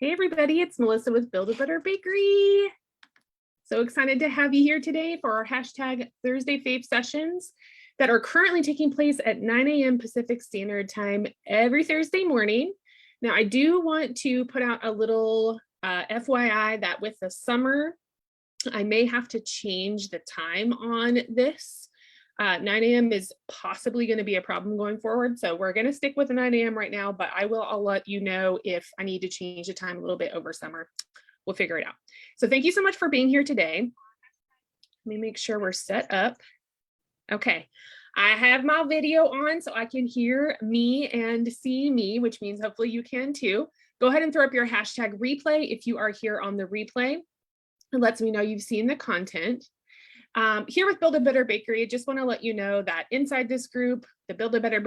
Hey everybody, it's Melissa with Build a Better Bakery. So excited to have you here today for our hashtag Thursday Fave sessions that are currently taking place at 9 a.m. Pacific Standard Time every Thursday morning. Now I do want to put out a little FYI that with the summer, I may have to change the time on this. 9 a.m. is possibly going to be a problem going forward. So we're going to stick with the 9 a.m. right now, but I'll let you know if I need to change the time a little bit over summer. We'll figure it out. So thank you so much for being here today. Let me make sure we're set up. Okay, I have my video on so I can hear me and see me, which means hopefully you can too. Go ahead and throw up your hashtag replay if you are here on the replay. It lets me know you've seen the content. Here with Build a Better Bakery, I just want to let you know that inside this group, the Build a Better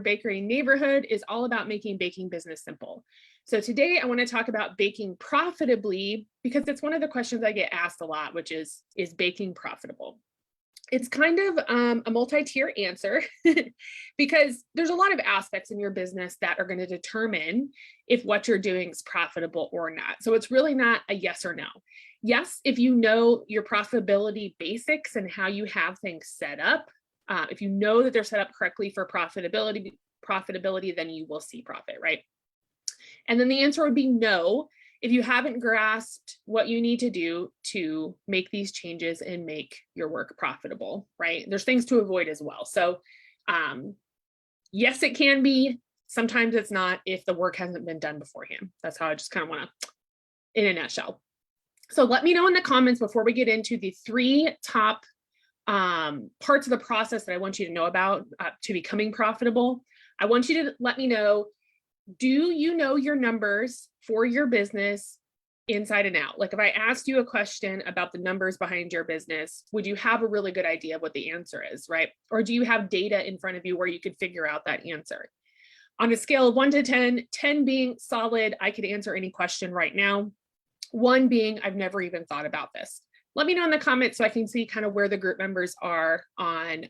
Bakery neighborhood is all about making baking business simple. So today I want to talk about baking profitably because it's one of the questions I get asked a lot, which is baking profitable? It's kind of a multi-tier answer because there's a lot of aspects in your business that are going to determine if what you're doing is profitable or not. So it's really not a yes or no. Yes, if you know your profitability basics and how you have things set up, if you know that they're set up correctly for profitability, then you will see profit, right? And then the answer would be no, if you haven't grasped what you need to do to make these changes and make your work profitable, right? There's things to avoid as well. So yes, it can be. Sometimes it's not if the work hasn't been done beforehand. That's how I just kind of want to, in a nutshell. So let me know in the comments before we get into the three top parts of the process that I want you to know about to becoming profitable. I want you to let me know, do you know your numbers for your business inside and out? Like if I asked you a question about the numbers behind your business, would you have a really good idea of what the answer is, right? Or do you have data in front of you where you could figure out that answer? On a scale of 1 to 10, 10 being solid, I could answer any question right now. 1 being, I've never even thought about this. Let me know in the comments so I can see kind of where the group members are on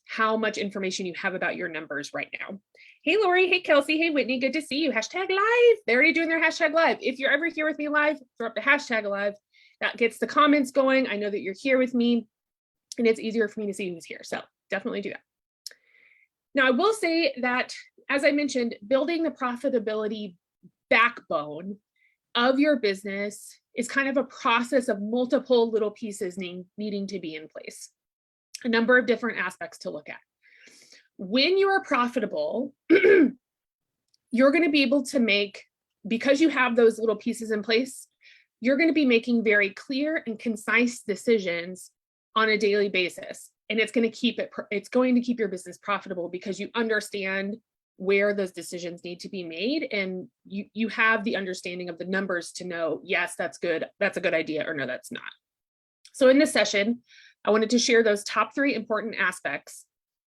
how much information you have about your numbers right now. Hey, Lori. Hey, Kelsey. Hey, Whitney. Good to see you. Hashtag live. They're already doing their hashtag live. If you're ever here with me live, throw up the hashtag live. That gets the comments going. I know that you're here with me and it's easier for me to see who's here. So definitely do that. Now, I will say that, as I mentioned, building the profitability backbone of your business is kind of a process of multiple little pieces needing to be in place. A number of different aspects to look at. When you are profitable, you're going to be able to make, because you have those little pieces in place, you're going to be making very clear and concise decisions on a daily basis. And it's going to keep your business profitable because you understand where those decisions need to be made. And you have the understanding of the numbers to know, yes, that's good. That's a good idea, or no, that's not. So in this session, I wanted to share those top 3 important aspects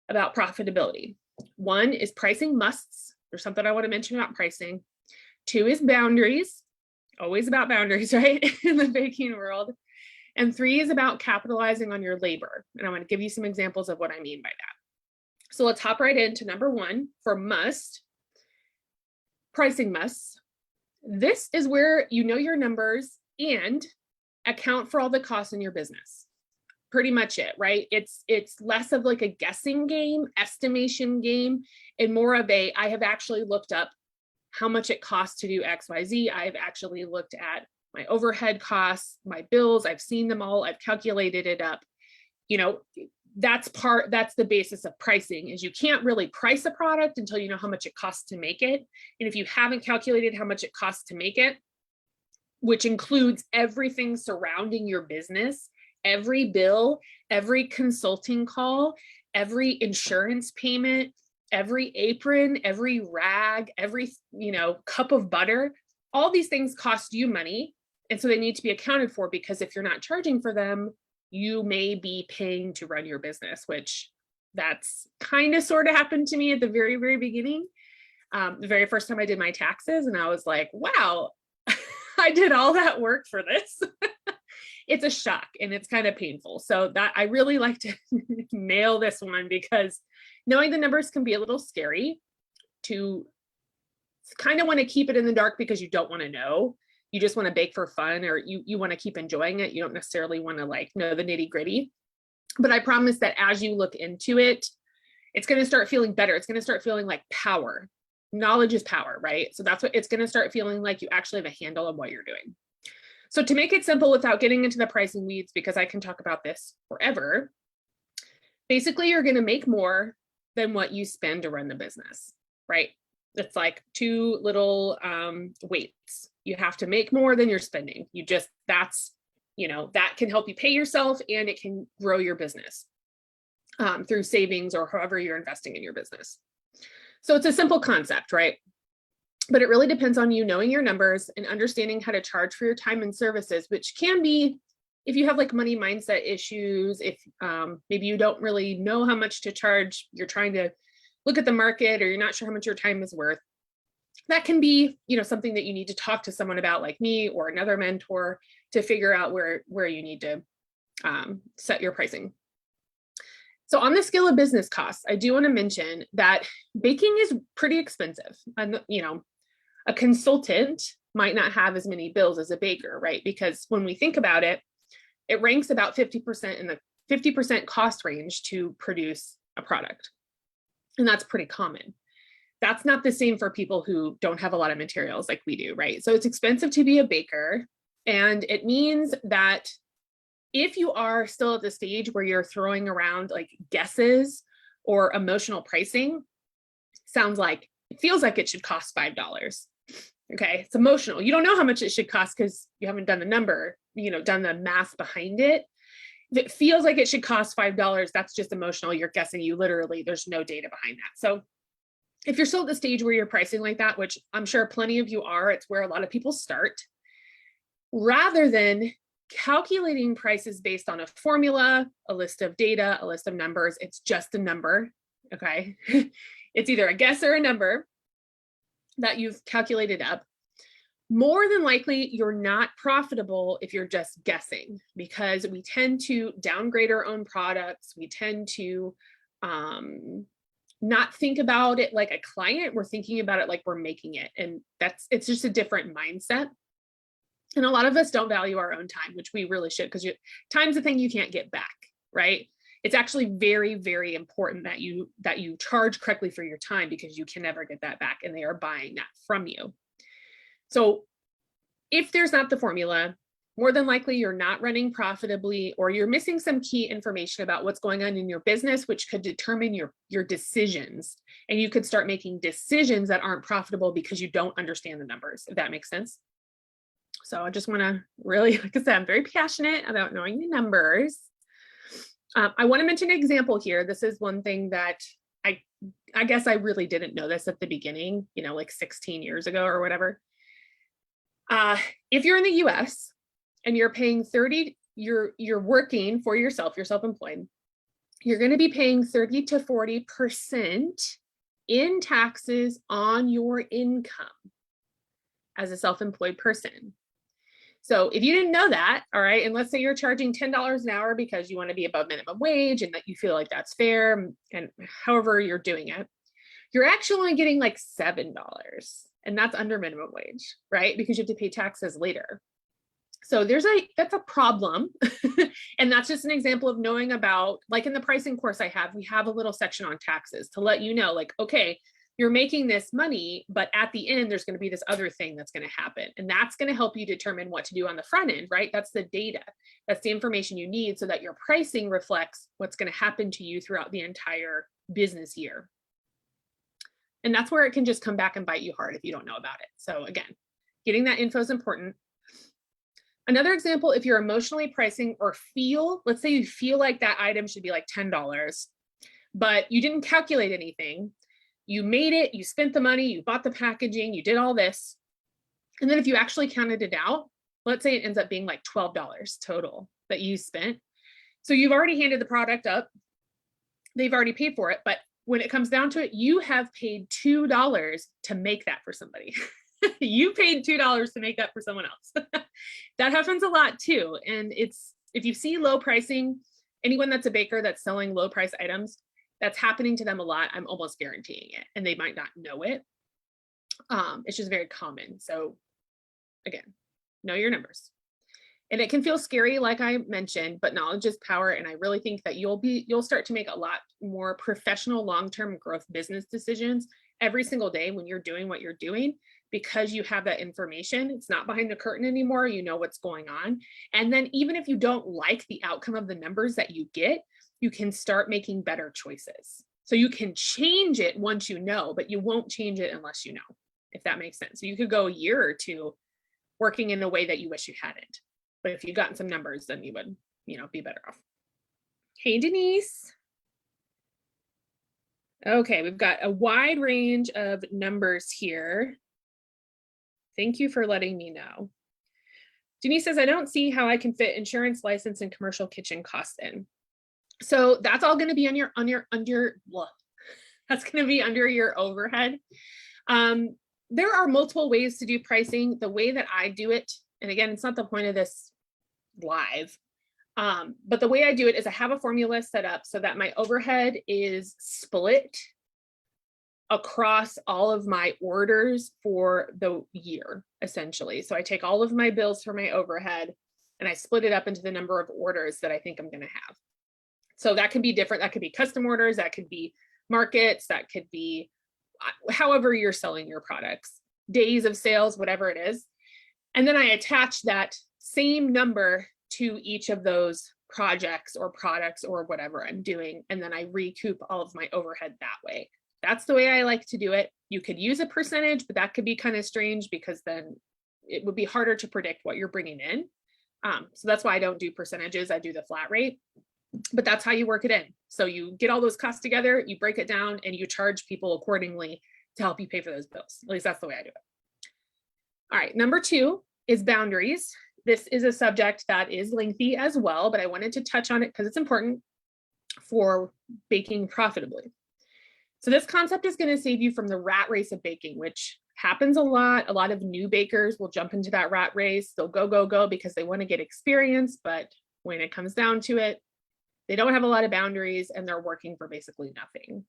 about profitability. 1 is pricing musts. There's something I want to mention about pricing. 2 is boundaries. Always about boundaries, right? In the baking world. And 3 is about capitalizing on your labor. And I'm going to give you some examples of what I mean by that. So let's hop right into number 1 for must. Pricing musts. This is where you know your numbers and account for all the costs in your business. Pretty much it, right? It's less of like a guessing game, estimation game, and more of a, I have actually looked up how much it costs to do XYZ. I've actually looked at my overhead costs, my bills. I've seen them all. I've calculated it up. You know, that's the basis of pricing, is you can't really price a product until you know how much it costs to make it. And if you haven't calculated how much it costs to make it, which includes everything surrounding your business, every bill, every consulting call, every insurance payment, every apron, every rag, every, cup of butter, all these things cost you money. And so they need to be accounted for, because if you're not charging for them, you may be paying to run your business, which that's kind of sort of happened to me at the very, very beginning. The very first time I did my taxes, and I was like, wow, I did all that work for this. It's a shock and it's kind of painful. So that I really like to nail this one, because knowing the numbers can be a little scary to kind of want to keep it in the dark because you don't want to know. You just want to bake for fun, or you want to keep enjoying it. You don't necessarily want to like know the nitty gritty. But I promise that as you look into it, it's going to start feeling better. It's going to start feeling like power. Knowledge is power, right? So that's what it's going to start feeling like. You actually have a handle on what you're doing. So to make it simple without getting into the pricing weeds, because I can talk about this forever, basically you're going to make more than what you spend to run the business, right? It's like two little weights. You have to make more than you're spending. That's, that can help you pay yourself, and it can grow your business through savings or however you're investing in your business. So it's a simple concept, right? But it really depends on you knowing your numbers and understanding how to charge for your time and services, which can be, if you have like money mindset issues, if maybe you don't really know how much to charge, you're trying to look at the market, or you're not sure how much your time is worth. That can be, something that you need to talk to someone about, like me or another mentor, to figure out where you need to set your pricing. So on the scale of business costs, I do want to mention that baking is pretty expensive. And, a consultant might not have as many bills as a baker, right? Because when we think about it, it ranks about 50% in the 50% cost range to produce a product. And that's pretty common. That's not the same for people who don't have a lot of materials like we do, right? So it's expensive to be a baker. And it means that if you are still at the stage where you're throwing around like guesses or emotional pricing, it feels like it should cost $5. Okay, it's emotional. You don't know how much it should cost because you haven't done the number, done the math behind it. If it feels like it should cost $5, that's just emotional. You're guessing. There's no data behind that. So if you're still at the stage where you're pricing like that, which I'm sure plenty of you are, it's where a lot of people start, rather than calculating prices based on a formula, a list of data, a list of numbers, it's just a number, okay? It's either a guess or a number that you've calculated up. More than likely, you're not profitable if you're just guessing, because we tend to downgrade our own products. We tend to not think about it like a client. We're thinking about it like we're making it. And it's just a different mindset. And a lot of us don't value our own time, which we really should, because time's a thing you can't get back, right? It's actually very, very important that you charge correctly for your time, because you can never get that back, and they are buying that from you. So if there's not the formula, more than likely you're not running profitably, or you're missing some key information about what's going on in your business, which could determine your decisions. And you could start making decisions that aren't profitable because you don't understand the numbers, if that makes sense. So I just want to really, like I said, I'm very passionate about knowing the numbers. I want to mention an example here. This is one thing that I guess I really didn't know this at the beginning, like 16 years ago or whatever. If you're in the US and you're paying you're working for yourself, you're self-employed, you're going to be paying 30 to 40% in taxes on your income as a self-employed person. So if you didn't know that, all right, and let's say you're charging $10 an hour because you want to be above minimum wage and that you feel like that's fair, and however you're doing it, you're actually only getting like $7, and that's under minimum wage, right? Because you have to pay taxes later. So that's a problem. And that's just an example of knowing about, like in the pricing course we have a little section on taxes to let you know, like, okay, you're making this money, but at the end, there's going to be this other thing that's going to happen. And that's going to help you determine what to do on the front end, right? That's the data. That's the information you need so that your pricing reflects what's going to happen to you throughout the entire business year. And that's where it can just come back and bite you hard if you don't know about it. So again, getting that info is important. Another example, if you're emotionally pricing or let's say you feel like that item should be like $10, but you didn't calculate anything. You made it, you spent the money, you bought the packaging, you did all this. And then if you actually counted it out, let's say it ends up being like $12 total that you spent. So you've already handed the product up. They've already paid for it. But when it comes down to it, you have paid $2 to make that for somebody. You paid $2 to make that for someone else. That happens a lot too. And if you see low pricing, anyone that's a baker that's selling low price items, that's happening to them a lot. I'm almost guaranteeing it, and they might not know it. It's just very common. So again, know your numbers. And it can feel scary, like I mentioned, but knowledge is power. And I really think that you'll start to make a lot more professional long-term growth business decisions every single day when you're doing what you're doing, because you have that information. It's not behind the curtain anymore. You know what's going on. And then even if you don't like the outcome of the numbers that you get, you can start making better choices. So you can change it once you know, but you won't change it unless you know, if that makes sense. So you could go a year or two working in a way that you wish you hadn't. But if you'd gotten some numbers, then you would, be better off. Hey, Denise. Okay, we've got a wide range of numbers here. Thank you for letting me know. Denise says, I don't see how I can fit insurance, license, and commercial kitchen costs in. So that's all going to be that's going to be under your overhead. There are multiple ways to do pricing. The way that I do it, and again, it's not the point of this live, but the way I do it is I have a formula set up so that my overhead is split across all of my orders for the year, essentially. So I take all of my bills for my overhead and I split it up into the number of orders that I think I'm going to have. So that can be different. That could be custom orders, that could be markets, that could be however you're selling your products, days of sales, whatever it is. And then I attach that same number to each of those projects or products or whatever I'm doing. And then I recoup all of my overhead that way. That's the way I like to do it. You could use a percentage, but that could be kind of strange because then it would be harder to predict what you're bringing in. So that's why I don't do percentages. I do the flat rate, but that's how you work it in. So you get all those costs together, you break it down, and you charge people accordingly to help you pay for those bills. At least that's the way I do it. All right, number 2 is boundaries. This is a subject that is lengthy as well, but I wanted to touch on it because it's important for baking profitably. So this concept is going to save you from the rat race of baking, which happens a lot. A lot of new bakers will jump into that rat race. They'll go because they want to get experience, but when it comes down to it, they don't have a lot of boundaries and they're working for basically nothing.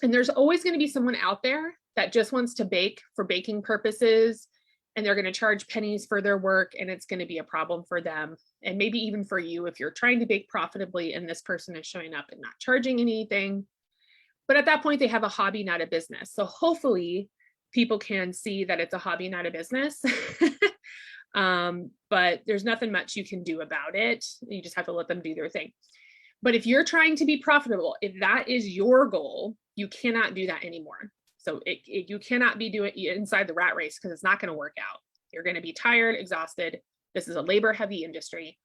And there's always going to be someone out there that just wants to bake for baking purposes, and they're going to charge pennies for their work, and it's going to be a problem for them. And maybe even for you, if you're trying to bake profitably and this person is showing up and not charging anything. But at that point, they have a hobby, not a business. So hopefully people can see that it's a hobby, not a business. But there's nothing much you can do about it. You just have to let them do their thing. But if you're trying to be profitable, if that is your goal, you cannot do that anymore. So you cannot be doing inside the rat race because it's not going to work out. You're going to be tired, exhausted. This is a labor heavy industry.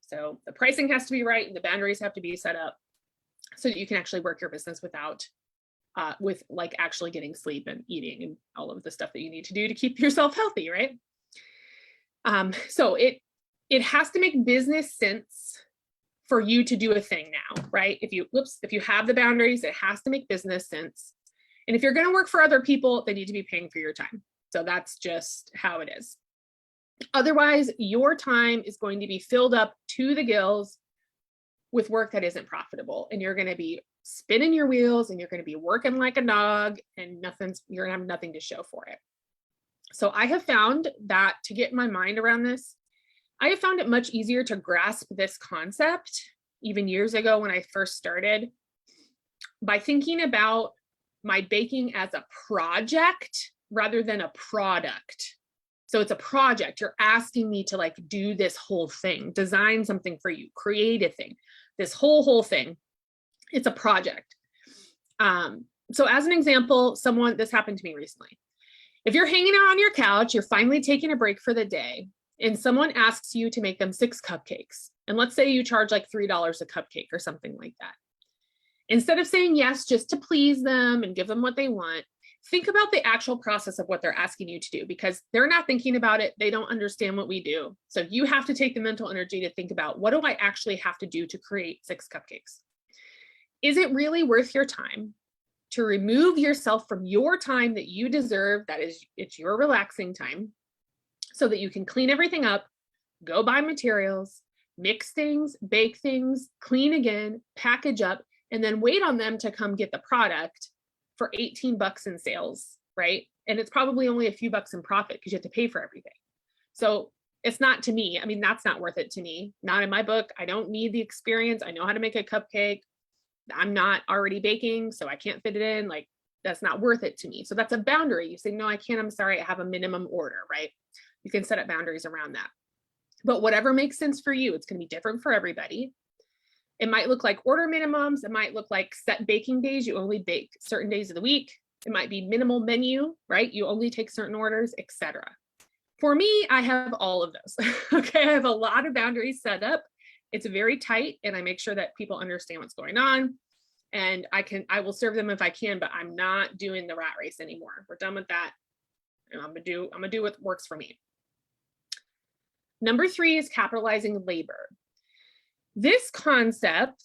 So the pricing has to be right and the boundaries have to be set up so that you can actually work your business without, with like actually getting sleep and eating and all of the stuff that you need to do to keep yourself healthy, right? So it has to make business sense for you to do a thing now, right? If you have the boundaries, it has to make business sense. And if you're going to work for other people, they need to be paying for your time. So that's just how it is. Otherwise, your time is going to be filled up to the gills with work that isn't profitable. And you're going to be spinning your wheels and you're going to be working like a dog and you're going to have nothing to show for it. So I have found that to get my mind around this, I have found it much easier to grasp this concept even years ago when I first started by thinking about my baking as a project rather than a product. So it's a project. You're asking me to like do this whole thing, design something for you, create a thing, this whole thing. It's a project. So as an example, this happened to me recently. If you're hanging out on your couch, you're finally taking a break for the day, and someone asks you to make them 6 cupcakes. And let's say you charge like $3 a cupcake or something like that. Instead of saying yes just to please them and give them what they want, think about the actual process of what they're asking you to do, because they're not thinking about it. They don't understand what we do. So you have to take the mental energy to think about, what do I actually have to do to create 6 cupcakes? Is it really worth your time to remove yourself from your time that you deserve? It's your relaxing time, so that you can clean everything up, go buy materials, mix things, bake things, clean again, package up, and then wait on them to come get the product for $18 in sales, right? And it's probably only a few bucks in profit because you have to pay for everything. So it's not to me. I mean, that's not worth it to me. Not in my book. I don't need the experience. I know how to make a cupcake. I'm not already baking, so I can't fit it in. Like, that's not worth it to me. So that's a boundary. You say, no, I can't. I'm sorry. I have a minimum order, right? You can set up boundaries around that. But whatever makes sense for you, it's going to be different for everybody. It might look like order minimums. It might look like set baking days. You only bake certain days of the week. It might be minimal menu, right? You only take certain orders, etc. For me, I have all of those. Okay, I have a lot of boundaries set up. It's very tight, and I make sure that people understand what's going on. And I will serve them if I can, but I'm not doing the rat race anymore. We're done with that. And I'm gonna do what works for me. Number 3 is capitalizing labor. This concept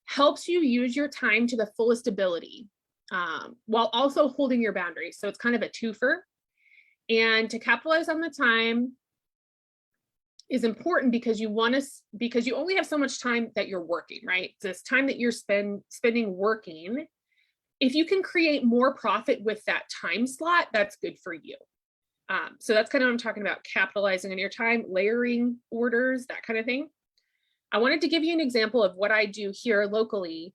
helps you use your time to the fullest ability, while also holding your boundaries. So it's kind of a twofer. And to capitalize on the time is important because you only have so much time that you're working, right? So this time that you're spending working, if you can create more profit with that time slot, that's good for you. So that's kind of what I'm talking about, capitalizing on your time, layering orders, that kind of thing. I wanted to give you an example of what I do here locally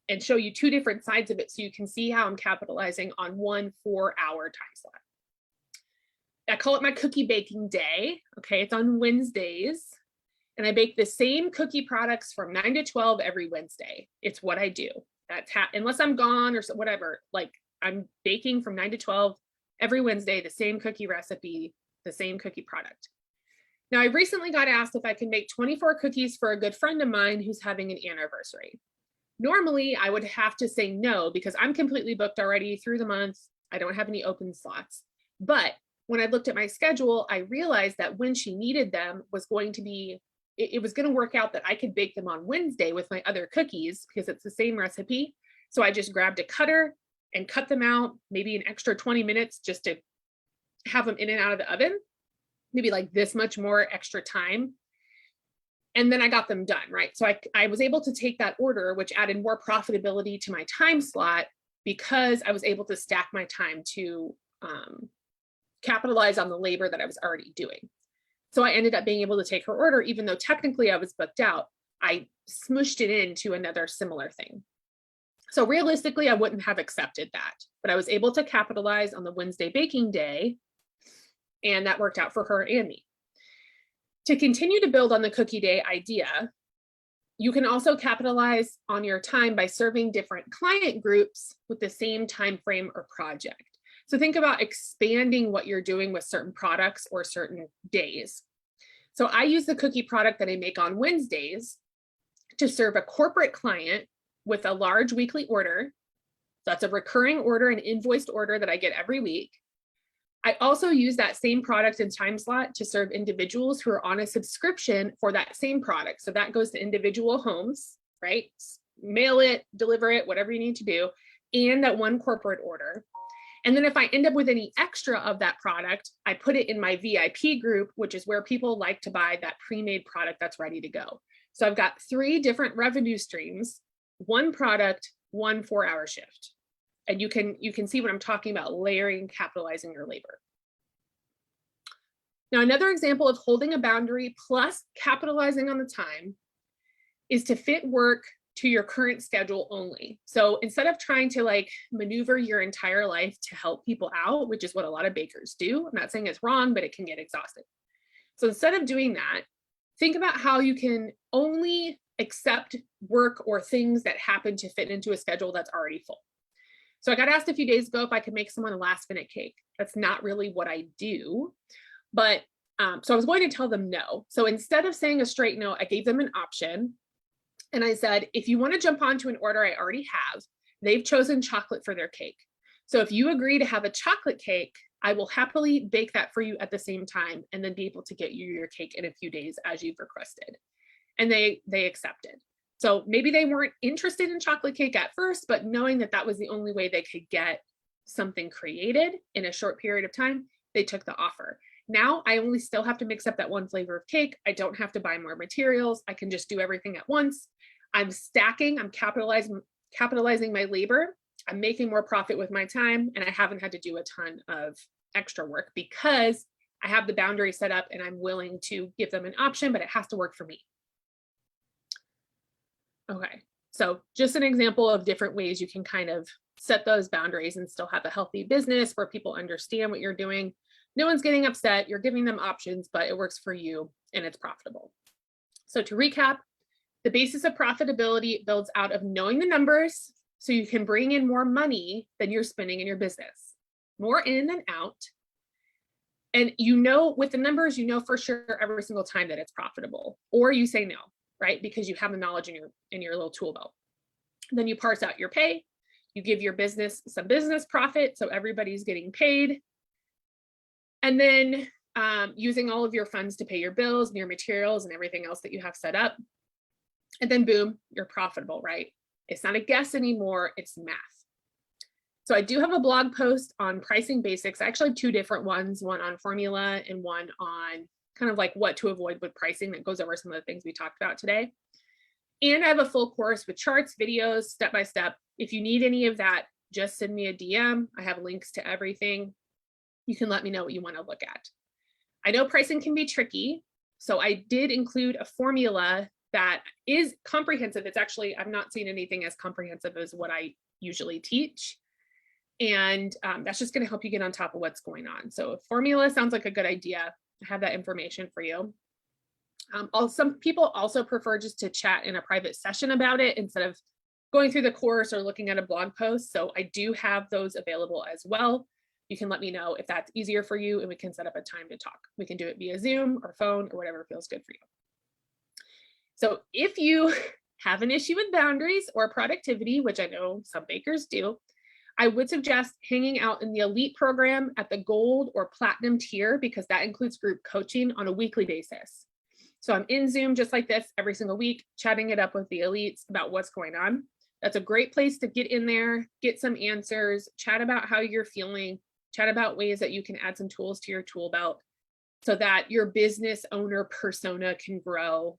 and show you 2 different sides of it so you can see how I'm capitalizing on 1 4-hour time slot. I call it my cookie baking day. Okay, it's on Wednesdays. And I bake the same cookie products from 9 to 12 every Wednesday. It's what I do. That's unless I'm gone or whatever, like I'm baking from 9 to 12 every Wednesday, the same cookie recipe, the same cookie product. Now, I recently got asked if I can make 24 cookies for a good friend of mine who's having an anniversary. Normally, I would have to say no because I'm completely booked already through the month. I don't have any open slots. But when I looked at my schedule, I realized that when she needed them was going to be, it was going to work out that I could bake them on Wednesday with my other cookies because it's the same recipe. So I just grabbed a cutter and cut them out, maybe an extra 20 minutes just to have them in and out of the oven, maybe like this much more extra time. And then I got them done, right? So I was able to take that order, which added more profitability to my time slot because I was able to stack my time to capitalize on the labor that I was already doing. So I ended up being able to take her order, even though technically I was booked out. I smushed it into another similar thing. So realistically, I wouldn't have accepted that, but I was able to capitalize on the Wednesday baking day, and that worked out for her and me. To continue to build on the cookie day idea, you can also capitalize on your time by serving different client groups with the same time frame or project. So think about expanding what you're doing with certain products or certain days. So I use the cookie product that I make on Wednesdays to serve a corporate client with a large weekly order. So that's a recurring order, an invoiced order that I get every week. I also use that same product and time slot to serve individuals who are on a subscription for that same product. So that goes to individual homes, right? Mail it, deliver it, whatever you need to do, and that one corporate order. And then if I end up with any extra of that product, I put it in my VIP group, which is where people like to buy that pre-made product that's ready to go. So I've got 3 different revenue streams, 1 product, 1 4-hour shift. And you can see what I'm talking about, layering, capitalizing your labor. Now, another example of holding a boundary plus capitalizing on the time is to fit work to your current schedule only. So instead of trying to like maneuver your entire life to help people out, which is what a lot of bakers do, I'm not saying it's wrong, but it can get exhausting. So instead of doing that, think about how you can only accept work or things that happen to fit into a schedule that's already full. So I got asked a few days ago if I could make someone a last minute cake. That's not really what I do, but so I was going to tell them no. So instead of saying a straight no, I gave them an option. And I said, if you want to jump onto an order I already have, they've chosen chocolate for their cake. So if you agree to have a chocolate cake, I will happily bake that for you at the same time and then be able to get you your cake in a few days as you've requested. And they accepted. So maybe they weren't interested in chocolate cake at first, but knowing that that was the only way they could get something created in a short period of time, they took the offer. Now I only still have to mix up that 1 flavor of cake. I don't have to buy more materials. I can just do everything at once. I'm stacking, I'm capitalizing my labor. I'm making more profit with my time, and I haven't had to do a ton of extra work because I have the boundary set up and I'm willing to give them an option, but it has to work for me. Okay, so just an example of different ways you can kind of set those boundaries and still have a healthy business where people understand what you're doing. No one's getting upset, you're giving them options, but it works for you and it's profitable. So to recap, the basis of profitability builds out of knowing the numbers so you can bring in more money than you're spending in your business. More in than out. And you know, with the numbers, you know for sure every single time that it's profitable, or you say no, right? Because you have the knowledge in your little tool belt. Then you parse out your pay, you give your business some business profit, so everybody's getting paid. And then using all of your funds to pay your bills and your materials and everything else that you have set up. And then boom, you're profitable, right? It's not a guess anymore, it's math. So I do have a blog post on pricing basics, actually 2 different ones, one on formula and one on kind of like what to avoid with pricing that goes over some of the things we talked about today. And I have a full course with charts, videos, step-by-step. If you need any of that, just send me a DM. I have links to everything. You can let me know what you want to look at. I know pricing can be tricky, so I did include a formula that is comprehensive. It's actually, I've not seen anything as comprehensive as what I usually teach. And that's just going to help you get on top of what's going on. So a formula sounds like a good idea. I have that information for you. Some people also prefer just to chat in a private session about it instead of going through the course or looking at a blog post. So I do have those available as well. You can let me know if that's easier for you and we can set up a time to talk. We can do it via Zoom or phone or whatever feels good for you. So if you have an issue with boundaries or productivity, which I know some bakers do, I would suggest hanging out in the elite program at the gold or platinum tier, because that includes group coaching on a weekly basis. So I'm in Zoom just like this every single week, chatting it up with the elites about what's going on. That's a great place to get in there, get some answers, chat about how you're feeling, chat about ways that you can add some tools to your tool belt so that your business owner persona can grow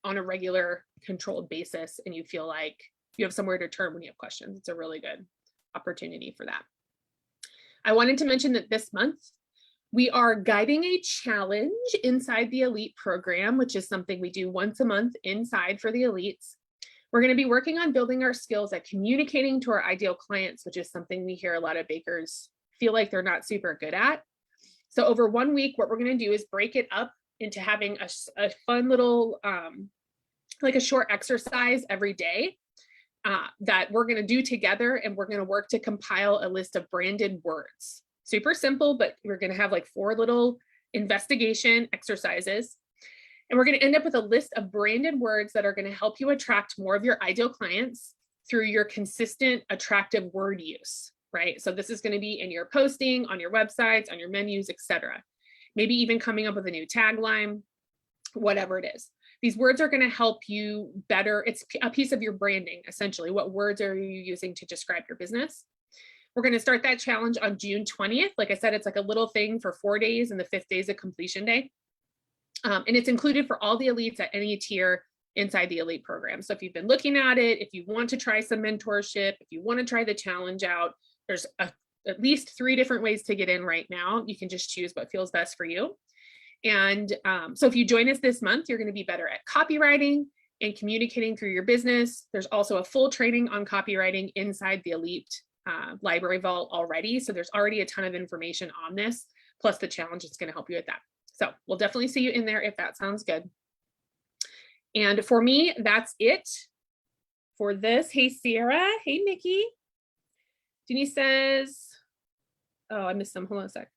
on a regular controlled basis and you feel like you have somewhere to turn when you have questions. It's a really good opportunity for that. I wanted to mention that this month we are guiding a challenge inside the elite program, which is something we do once a month inside for the elites. We're going to be working on building our skills at communicating to our ideal clients, which is something we hear a lot of bakers feel like they're not super good at. So over 1 week, what we're going to do is break it up into having a fun little, like a short exercise every day that we're going to do together, and we're going to work to compile a list of branded words. Super simple, but we're going to have like 4 little investigation exercises, and we're going to end up with a list of branded words that are going to help you attract more of your ideal clients through your consistent, attractive word use, right? So this is going to be in your posting, on your websites, on your menus, etc. Maybe even coming up with a new tagline, whatever it is. These words are going to help you better. It's a piece of your branding, essentially. What words are you using to describe your business? We're going to start that challenge on June 20th. Like I said, it's like a little thing for 4 days, and the 5th day is a completion day. And it's included for all the elites at any tier inside the elite program. So if you've been looking at it, if you want to try some mentorship, if you want to try the challenge out, there's at least 3 different ways to get in right now. You can just choose what feels best for you. And so if you join us this month, you're going to be better at copywriting and communicating through your business. There's also a full training on copywriting inside the elite library vault already. So there's already a ton of information on this, plus the challenge is going to help you with that. So we'll definitely see you in there if that sounds good. And for me, that's it for this. Hey, Sierra. Hey, Nikki. Denise says, oh, I missed some. Hold on a sec.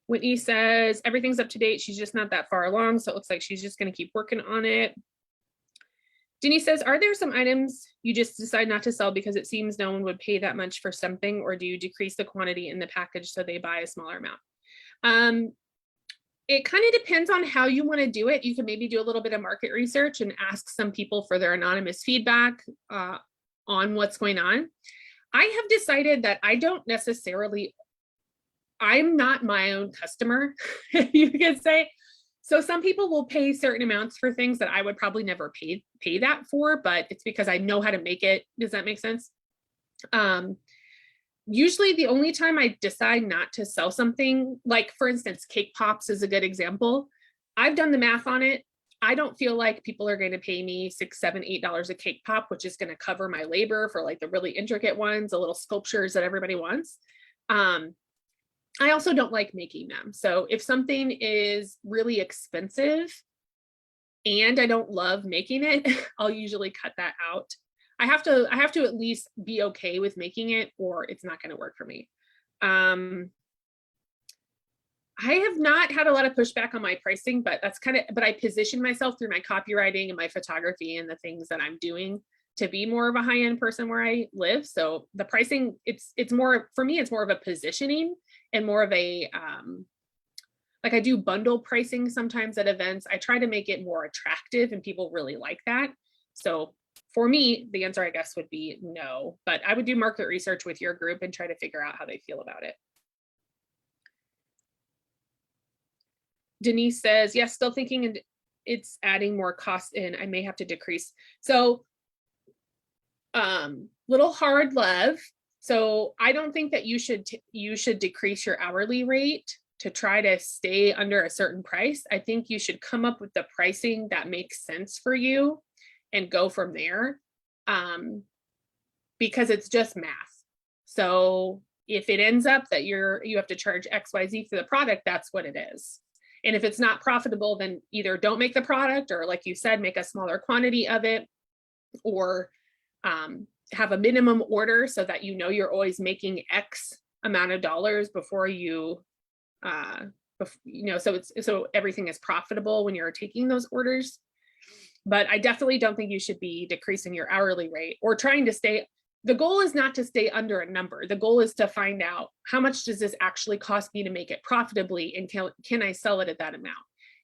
Whitney says, everything's up to date. She's just not that far along. So it looks like she's just going to keep working on it. Denise says, are there some items you just decide not to sell because it seems no one would pay that much for something, or do you decrease the quantity in the package so they buy a smaller amount? It kind of depends on how you want to do it. You can maybe do a little bit of market research and ask some people for their anonymous feedback on what's going on. I have decided that I'm not my own customer, you could say. So some people will pay certain amounts for things that I would probably never pay that for, but it's because I know how to make it. Does that make sense? Usually the only time I decide not to sell something, like for instance, cake pops is a good example. I've done the math on it. I don't feel like people are going to pay me $6, $7, $8 a cake pop, which is going to cover my labor for like the really intricate ones, the little sculptures that everybody wants. I also don't like making them. So if something is really expensive and I don't love making it, I'll usually cut that out. I have to at least be okay with making it, or it's not going to work for me. I have not had a lot of pushback on my pricing, but but I position myself through my copywriting and my photography and the things that I'm doing to be more of a high-end person where I live. So the pricing, it's more, for me, it's more of a positioning and more of a, like I do bundle pricing sometimes at events. I try to make it more attractive and people really like that. So for me, the answer, I guess, would be no, but I would do market research with your group and try to figure out how they feel about it. Denise says, yes, still thinking it's adding more cost in. I may have to decrease. So little hard love. So I don't think that you should decrease your hourly rate to try to stay under a certain price. I think you should come up with the pricing that makes sense for you and go from there, because it's just math. So if it ends up that you have to charge XYZ for the product, that's what it is. And if it's not profitable, then either don't make the product, or like you said, make a smaller quantity of it, or have a minimum order so that you know you're always making X amount of dollars before you, so everything is profitable when you're taking those orders. But I definitely don't think you should be decreasing your hourly rate or trying to stay. The goal is not to stay under a number. The goal is to find out how much does this actually cost me to make it profitably, and can I sell it at that amount?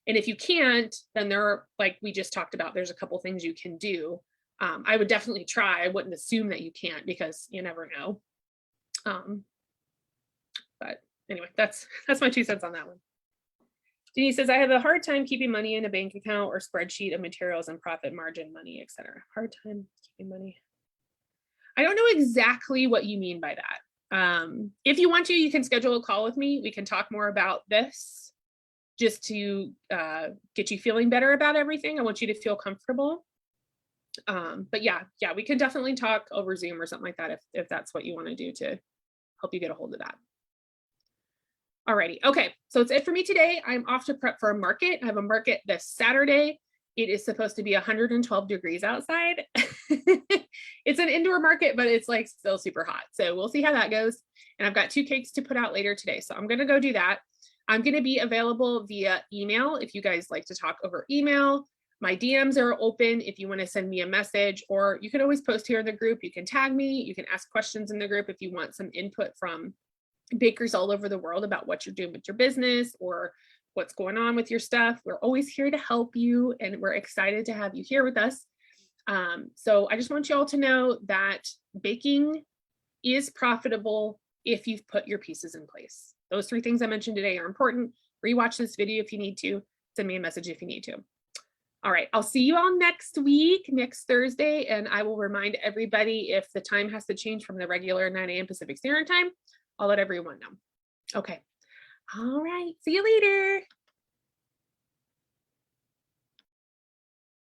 And if you can't, then there are, like we just talked about, there's a couple things you can do. I would definitely try. I wouldn't assume that you can't, because you never know. But anyway, that's my 2 cents on that one. Denise says, I have a hard time keeping money in a bank account or spreadsheet of materials and profit margin money, etc. Hard time keeping money. I don't know exactly what you mean by that. If you want to, you can schedule a call with me. We can talk more about this just to get you feeling better about everything. I want you to feel comfortable. But yeah, we can definitely talk over Zoom or something like that if that's what you want to do to help you get a hold of that. Alrighty, okay, so it's it for me today. I'm off to prep for a market. I have a market this Saturday. It is supposed to be 112 degrees outside. It's an indoor market, but it's like still super hot. So we'll see how that goes. And I've got 2 cakes to put out later today. So I'm gonna go do that. I'm gonna be available via email if you guys like to talk over email. My DMs are open if you want to send me a message, or you can always post here in the group. You can tag me, you can ask questions in the group if you want some input from bakers all over the world about what you're doing with your business or what's going on with your stuff. We're always here to help you, and we're excited to have you here with us. So I just want you all to know that baking is profitable if you've put your pieces in place. Those 3 things I mentioned today are important. Rewatch this video if you need to. Send me a message if you need to. All right, I'll see you all next week, next Thursday, and I will remind everybody if the time has to change from the regular 9 a.m. Pacific Standard Time, I'll let everyone know. Okay. All right. See you later.